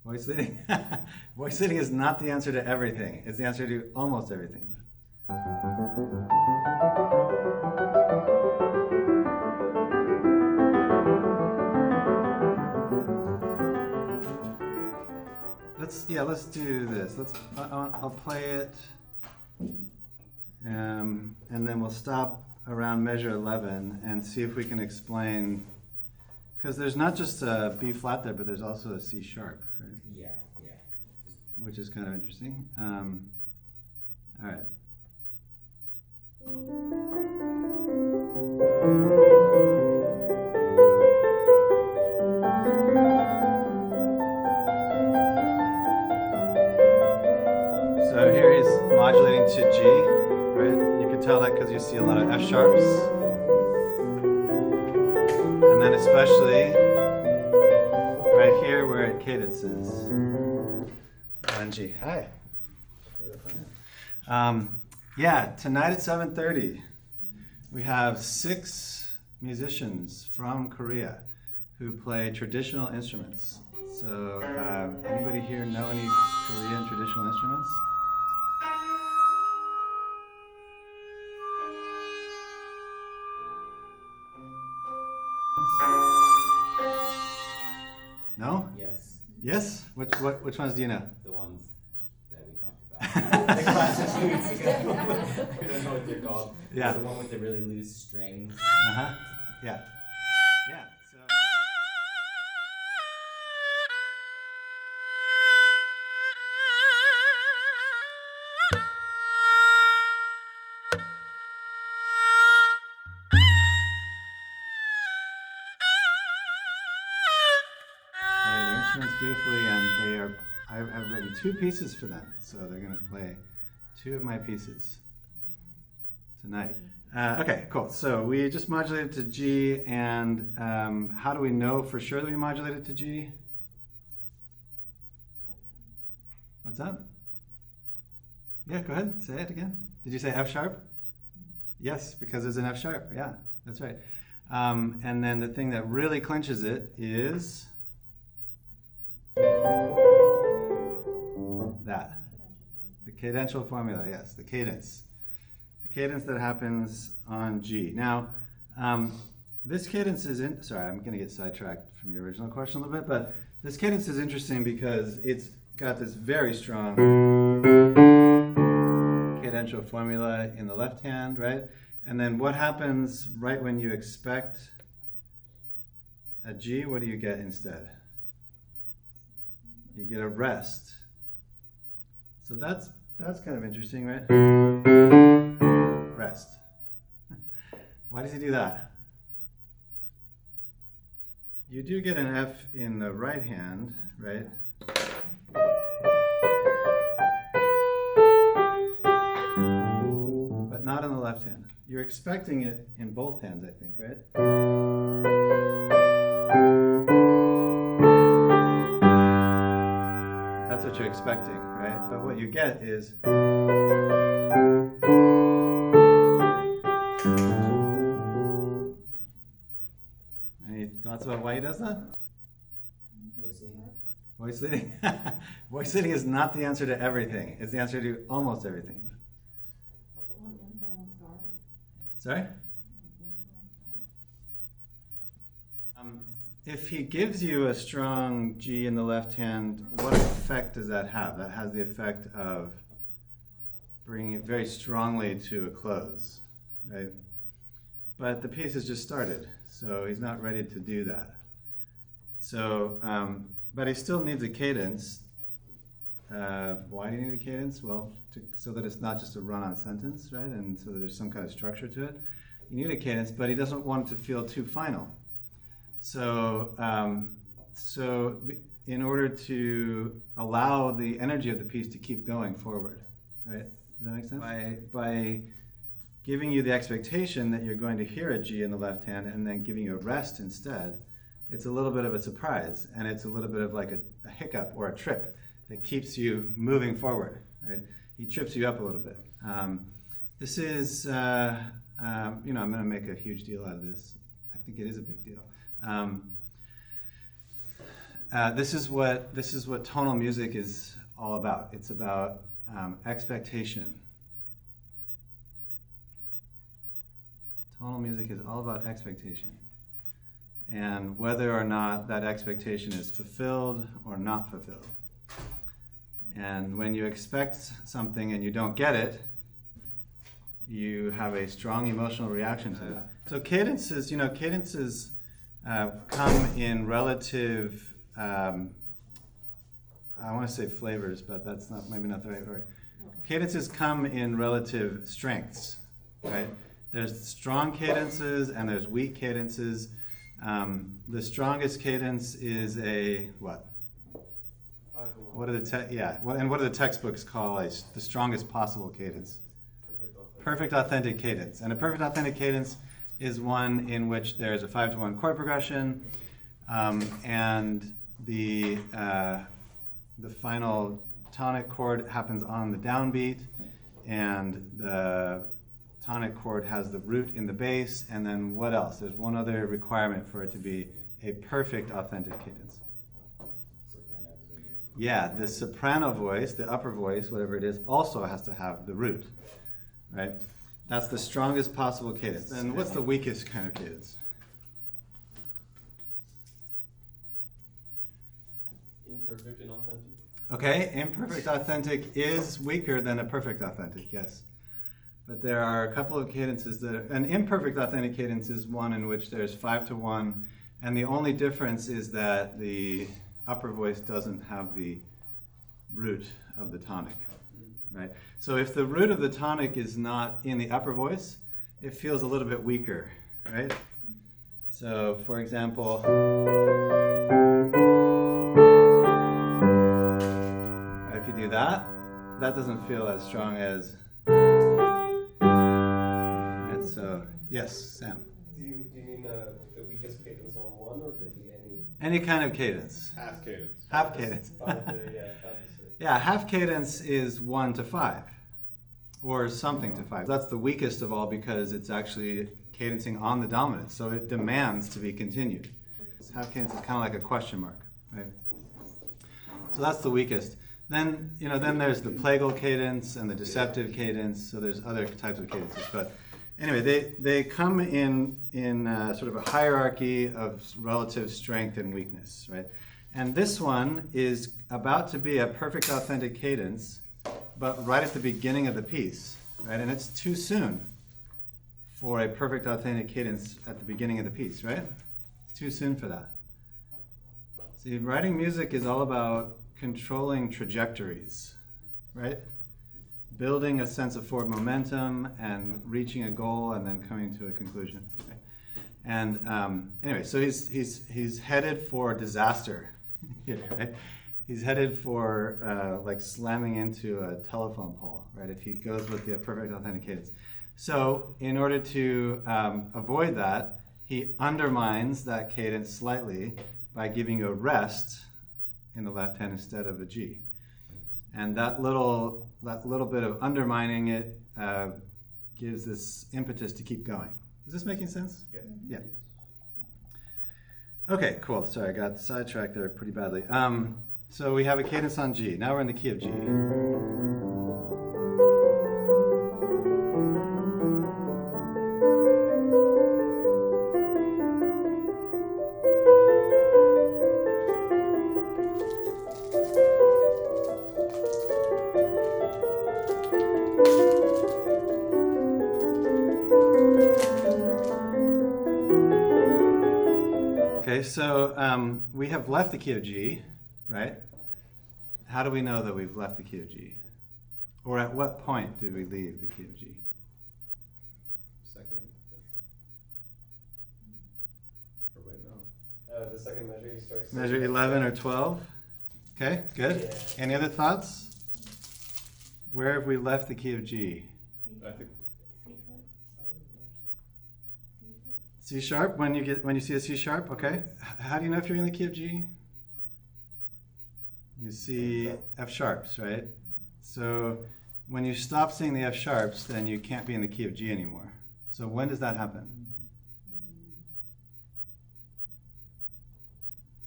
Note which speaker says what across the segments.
Speaker 1: Voice leading? Voice leading is not the answer to everything. It's the answer to almost everything. Let's do this. I'll play it, and then we'll stop around measure 11 and see if we can explain, because there's not just a B flat there, but there's also a C sharp, right?
Speaker 2: Yeah.
Speaker 1: Which is kind of interesting. All right. So here he's modulating to G, right? You can tell that because you see a lot of F sharps. And then especially right here where it cadences. On G. Hi. Tonight at 7:30, we have 6 musicians from Korea who play traditional instruments. So anybody here know any Korean traditional instruments? No?
Speaker 2: Yes.
Speaker 1: Yes? Which ones do you know?
Speaker 2: The ones that we talked about. The class a few weeks ago. I don't know what they're called.
Speaker 1: Yeah.
Speaker 2: The one with the really loose strings.
Speaker 1: Uh-huh. Yeah. Yeah. So their instruments beautifully, and I've written 2 pieces for them, so they're going to play 2 of my pieces tonight. Okay, cool. So we just modulated to G, and how do we know for sure that we modulated to G? What's up? Yeah, go ahead. Say it again. Did you say F sharp? Yes, because there's an F sharp. Yeah, that's right. And then the thing that really clinches it is that. The cadential formula, yes, the cadence. The cadence that happens on G. Now, this cadence is sorry, I'm going to get sidetracked from your original question a little bit, but this cadence is interesting because it's got this very strong cadential formula in the left hand, right? And then what happens right when you expect a G? What do you get instead? You get a rest. So that's kind of interesting, right? Rest. Why does he do that? You do get an F in the right hand, right? But not in the left hand. You're expecting it in both hands, I think, right? That's what you're expecting, right? But what you get is any thoughts about why he does that?
Speaker 2: Voice leading.
Speaker 1: Voice leading? Voice leading is not the answer to everything. It's the answer to almost everything. Sorry? If he gives you a strong G in the left hand, what effect does that have? That has the effect of bringing it very strongly to a close, right? But the piece has just started, so he's not ready to do that. So, but he still needs a cadence. Why do you need a cadence? Well, so that it's not just a run-on sentence, right? And so that there's some kind of structure to it. You need a cadence, but he doesn't want it to feel too final. So, in order to allow the energy of the piece to keep going forward, right? Does that make sense? By giving you the expectation that you're going to hear a G in the left hand and then giving you a rest instead, it's a little bit of a surprise, and it's a little bit of like a hiccup or a trip that keeps you moving forward, right? He trips you up a little bit. This is, I'm going to make a huge deal out of this. I think it is a big deal. this is what tonal music is all about. It's about expectation. Tonal music is all about expectation, and whether or not that expectation is fulfilled or not fulfilled. And when you expect something and you don't get it, you have a strong emotional reaction to that. So cadences, come in relative, I want to say flavors, but that's maybe not the right word. Cadences come in relative strengths, right? There's strong cadences and there's weak cadences. The strongest cadence is a what? What do the textbooks call the strongest possible cadence? Perfect authentic cadence. And a perfect authentic cadence is one in which there's a 5-to-1 chord progression, and the final tonic chord happens on the downbeat, and the tonic chord has the root in the bass, and then what else? There's one other requirement for it to be a perfect authentic cadence. Yeah, the soprano voice, the upper voice, whatever it is, also has to have the root, right? That's the strongest possible cadence. And what's the weakest kind of cadence?
Speaker 3: Imperfect and authentic.
Speaker 1: Okay, imperfect authentic is weaker than a perfect authentic, yes. But there are a couple of cadences an imperfect authentic cadence is one in which there's 5-to-1, and the only difference is that the upper voice doesn't have the root of the tonic, right? So if the root of the tonic is not in the upper voice, it feels a little bit weaker, right? So for example, if you do that, that doesn't feel as strong as, right? So yes, Sam.
Speaker 3: Do you mean the weakest cadence on one, or could it be
Speaker 1: any kind of cadence?
Speaker 3: half cadence?
Speaker 1: Half cadence.
Speaker 3: 5 to 6.
Speaker 1: Yeah, half cadence is 1 to 5, or something to 5. That's the weakest of all because it's actually cadencing on the dominant, so it demands to be continued. Half cadence is kind of like a question mark, right? So that's the weakest. Then there's the plagal cadence and the deceptive cadence. So there's other types of cadences, but anyway, they come in sort of a hierarchy of relative strength and weakness, right? And this one is about to be a perfect authentic cadence, but right at the beginning of the piece, right? And it's too soon for a perfect authentic cadence at the beginning of the piece, right? It's too soon for that. See, writing music is all about controlling trajectories, right? Building a sense of forward momentum and reaching a goal and then coming to a conclusion. Right? And anyway, so he's headed for disaster here, right? He's headed for like slamming into a telephone pole, right? If he goes with the perfect authentic cadence. So in order to avoid that, he undermines that cadence slightly by giving you a rest in the left hand instead of a G. And that little bit of undermining it gives this impetus to keep going. Is this making sense?
Speaker 3: Yeah.
Speaker 1: Yeah. Okay, cool. Sorry, I got sidetracked there pretty badly. So we have a cadence on G. Now we're in the key of G. Okay, so we have left the key of G, right? How do we know that we've left the key of G? Or at what point did we leave the key of G?
Speaker 3: Second. Or wait, no. The second measure you start.
Speaker 1: Measure 11 or 12. Okay, good.
Speaker 3: Yeah.
Speaker 1: Any other thoughts? Where have we left the key of G?
Speaker 3: I think.
Speaker 1: C sharp, when you see a C sharp, okay. How do you know if you're in the key of G? You see F sharps, right? So when you stop seeing the F sharps, then you can't be in the key of G anymore. So when does that happen?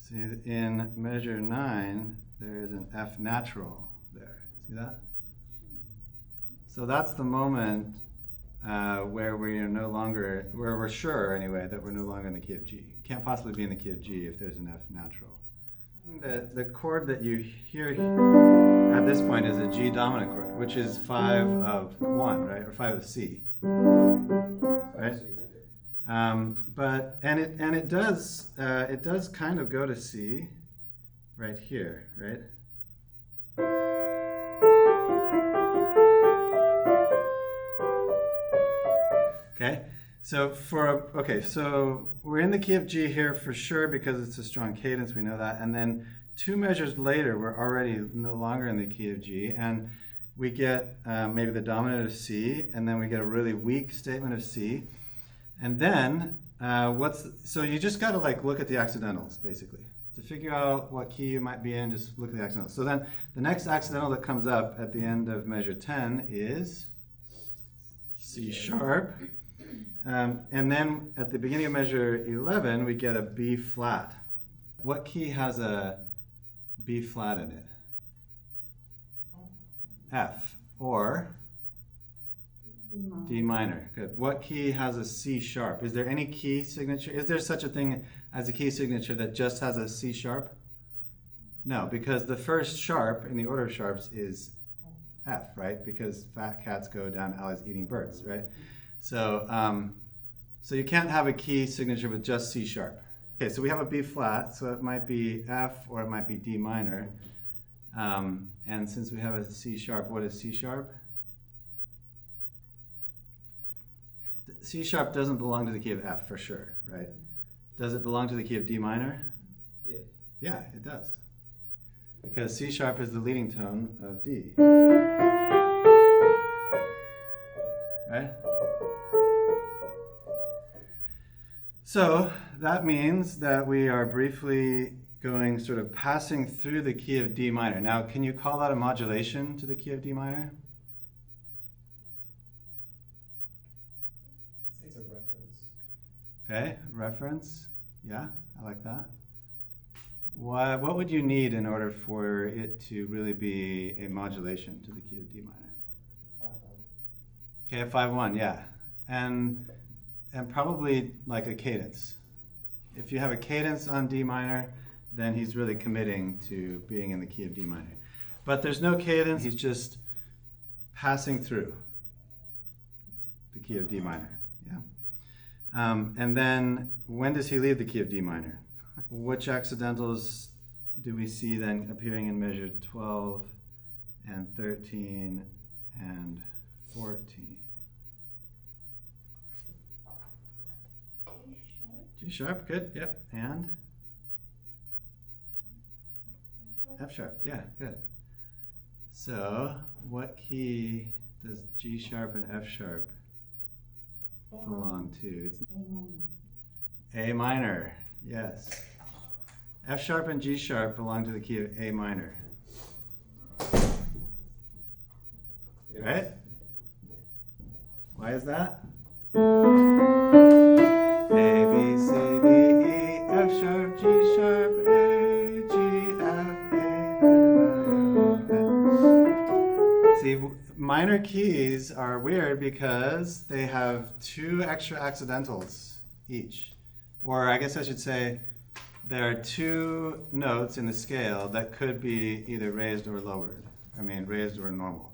Speaker 1: See, in measure 9, there is an F natural there. See that? So that's the moment where we are no longer, where we're sure anyway that we're no longer in the key of G. Can't possibly be in the key of G if there's an F natural. The chord that you hear at this point is a G dominant chord, which is 5 of 1, right, or 5 of C, right? But it does kind of go to C, right here, right? Okay, so so we're in the key of G here for sure because it's a strong cadence, we know that. And then 2 measures later, we're already no longer in the key of G, and we get maybe the dominant of C, and then we get a really weak statement of C. And then so you just got to like look at the accidentals basically. To figure out what key you might be in, just look at the accidentals. So then the next accidental that comes up at the end of measure 10 is C sharp. And then at the beginning of measure 11, we get a B flat. What key has a B flat in it? F, or D minor. Good. What key has a C sharp? Is there any key signature? Is there such a thing as a key signature that just has a C sharp? No, because the first sharp in the order of sharps is F, right? Because fat cats go down alleys eating birds, right? So, so you can't have a key signature with just C sharp. Okay, so we have a B flat, so it might be F or it might be D minor. And since we have a C sharp, what is C sharp? C sharp doesn't belong to the key of F for sure, right? Does it belong to the key of D minor?
Speaker 3: Yes.
Speaker 1: Yeah, it does. Because C sharp is the leading tone of D. Right? So that means that we are briefly going sort of passing through the key of D minor. Now, can you call that a modulation to the key of D minor?
Speaker 3: I'd say it's a reference.
Speaker 1: Okay, reference. Yeah, I like that. What would you need in order for it to really be a modulation to the key of D minor?
Speaker 3: 5-1.
Speaker 1: Okay, a 5-1, yeah. And probably like a cadence. If you have a cadence on D minor, then he's really committing to being in the key of D minor. But there's no cadence, he's just passing through the key of D minor, yeah. And then when does he leave the key of D minor? Which accidentals do we see then appearing in measure 12 and 13 and 14? G sharp, good, yep, and? F sharp, yeah, good. So, what key does G sharp and F sharp belong to? It's A minor, yes. F sharp and G sharp belong to the key of A minor.
Speaker 3: Yes.
Speaker 1: Right? Why is that? A, B, C, D, E, F sharp, G sharp, A, G, F, A. See, minor keys are weird because they have 2 extra accidentals each. Or I guess I should say there are 2 notes in the scale that could be either raised or lowered. I mean, raised or normal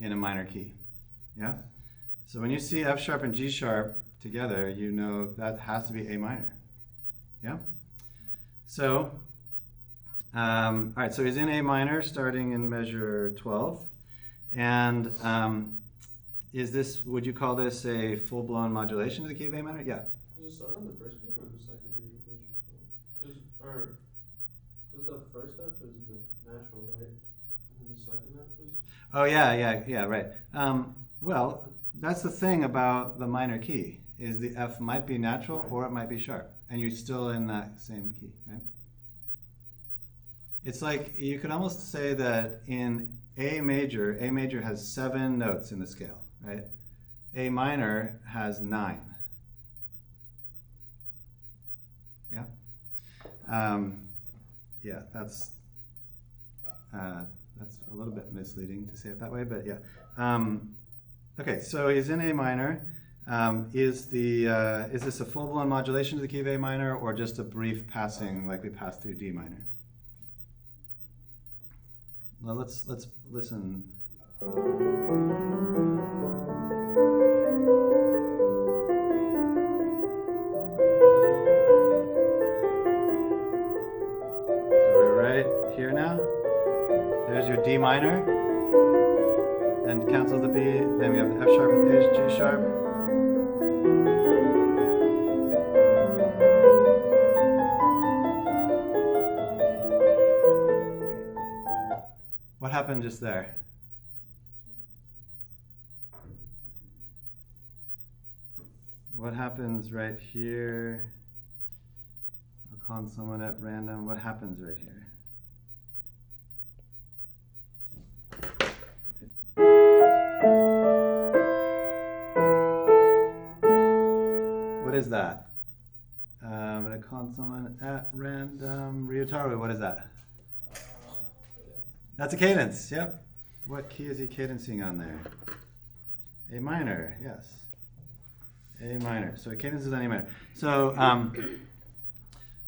Speaker 1: in a minor key. Yeah? So when you see F sharp and G sharp together, you know that has to be A minor. Yeah? So, all right, so he's in A minor starting in measure 12. And is this, would you call this a full-blown modulation to the key of A minor? Yeah.
Speaker 4: Does it start on the first beat or the second beat of measure 12? Because the first F is the natural, right? And then the second F is...
Speaker 1: Oh, yeah, right. Well, that's the thing about the minor key, is the F might be natural or it might be sharp, and you're still in that same key, right? It's like, you could almost say that in A major has 7 notes in the scale, right? A minor has 9. Yeah? Yeah, that's a little bit misleading to say it that way, but yeah. Okay, so he's in A minor. Is this a full-blown modulation to the key of A minor, or just a brief passing like we passed through D minor? Well, let's listen. So we're right here now. There's your D minor, and cancel the B. Then we have F sharp and G sharp. What happened just there? What happens right here? I'll call someone at random. What happens right here? What is that? I'm going to call someone at random. Ryutaru, what is that? That's a cadence, yep. What key is he cadencing on there? A minor, yes. A minor. So a cadence is on A minor. So,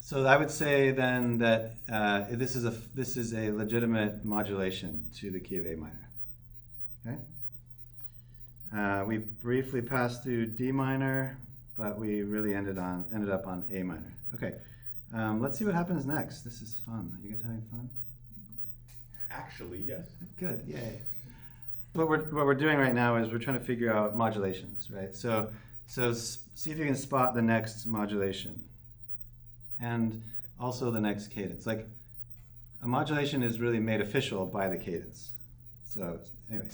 Speaker 1: so I would say then that this is a legitimate modulation to the key of A minor. Okay. We briefly passed through D minor, but we really ended up on A minor. Okay. Let's see what happens next. This is fun. Are you guys having fun?
Speaker 5: Actually, yes.
Speaker 1: Good, yay. What we're doing right now is we're trying to figure out modulations, right? So see if you can spot the next modulation and also the next cadence. Like, a modulation is really made official by the cadence. So anyway,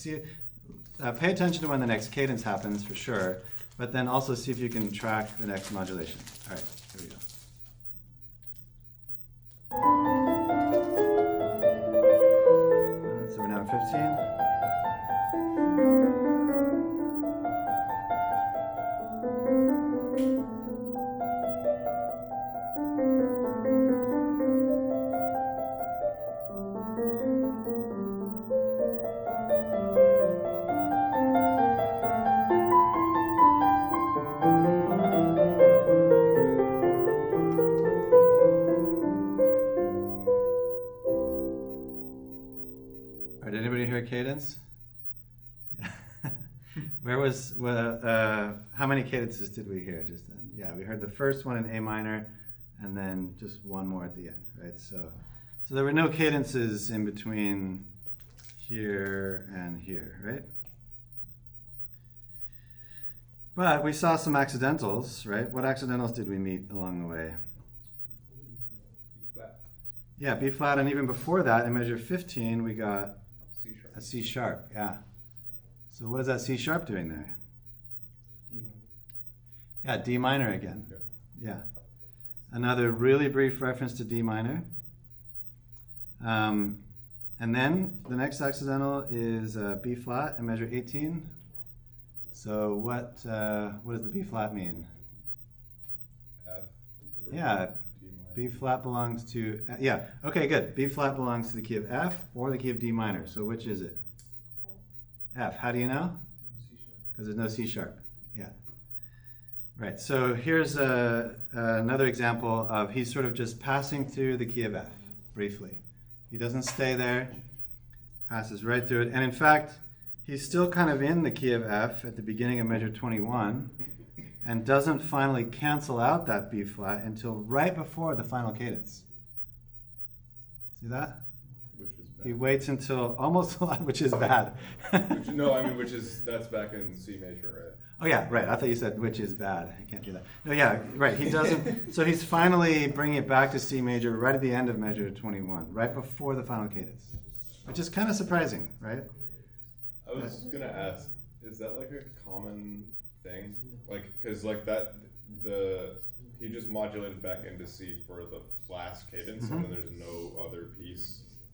Speaker 1: pay attention to when the next cadence happens for sure, but then also see if you can track the next modulation. All right, here we go. So we're now at 15. Did anybody hear cadence? How many cadences did we hear just then? Yeah, we heard the first one in A minor, and then just one more at the end, right? So there were no cadences in between here and here, right? But we saw some accidentals, right? What accidentals did we meet along the way?
Speaker 5: B flat.
Speaker 1: Yeah, B flat, and even before that, in measure 15, we got
Speaker 5: C sharp.
Speaker 1: a C sharp, yeah. So what is that C sharp doing there?
Speaker 4: D minor.
Speaker 1: Yeah, D minor again.
Speaker 5: Yeah.
Speaker 1: Yeah. Another really brief reference to D minor. And then the next accidental is B flat in measure 18. So what does the B flat mean?
Speaker 5: F.
Speaker 1: Yeah,
Speaker 5: D minor.
Speaker 1: B flat belongs to, yeah, okay, good. B flat belongs to the key of F or the key of D minor. So which is it? F. How do you know?
Speaker 4: C sharp.
Speaker 1: Because there's no C sharp. Yeah. Right. So here's another example of he's sort of just passing through the key of F briefly. He doesn't stay there, passes right through it. And in fact, he's still kind of in the key of F at the beginning of measure 21 and doesn't finally cancel out that B flat until right before the final cadence. See that?
Speaker 5: Which is bad.
Speaker 1: He waits until almost, which is bad.
Speaker 5: That's back in C major, right?
Speaker 1: Oh yeah, right. I thought you said which is bad. I can't do that. No, yeah, right. He doesn't. So he's finally bringing it back to C major right at the end of measure 21, right before the final cadence, which is kind of surprising, right?
Speaker 5: I was gonna ask, is that like a common thing? Like, cause like he just modulated back into C for the last cadence, and then there's no other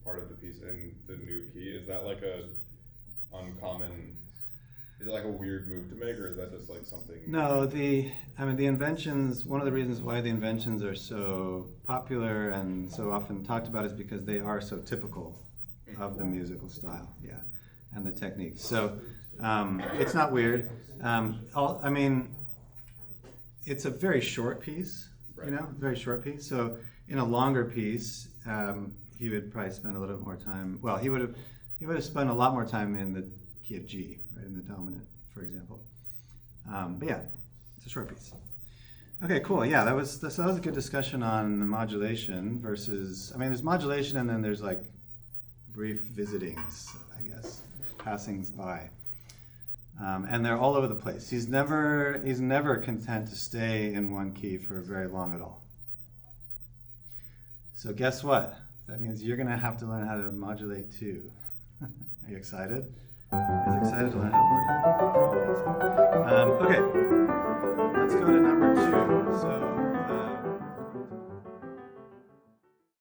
Speaker 5: part of the piece in the new key. Is that like a uncommon Is it like a weird move to make, or is that just like something?
Speaker 1: No, the inventions, one of the reasons why the inventions are so popular and so often talked about is because they are so typical of the musical style, yeah, and the technique. So it's not weird. It's a very short piece,
Speaker 5: Right.
Speaker 1: very short piece. So in a longer piece, he would probably spend a little bit more time. Well, he would have spent a lot more time in the key of G, right, in the dominant, for example. But yeah, it's a short piece. Okay, cool. Yeah, that was a good discussion on the modulation versus. There's modulation and then there's like brief visitings, I guess, passings by, and they're all over the place. He's never content to stay in one key for very long at all. So guess what? That means you're gonna have to learn how to modulate too. Are you excited? Are you excited to learn how to modulate? Okay, let's go to number 2. So.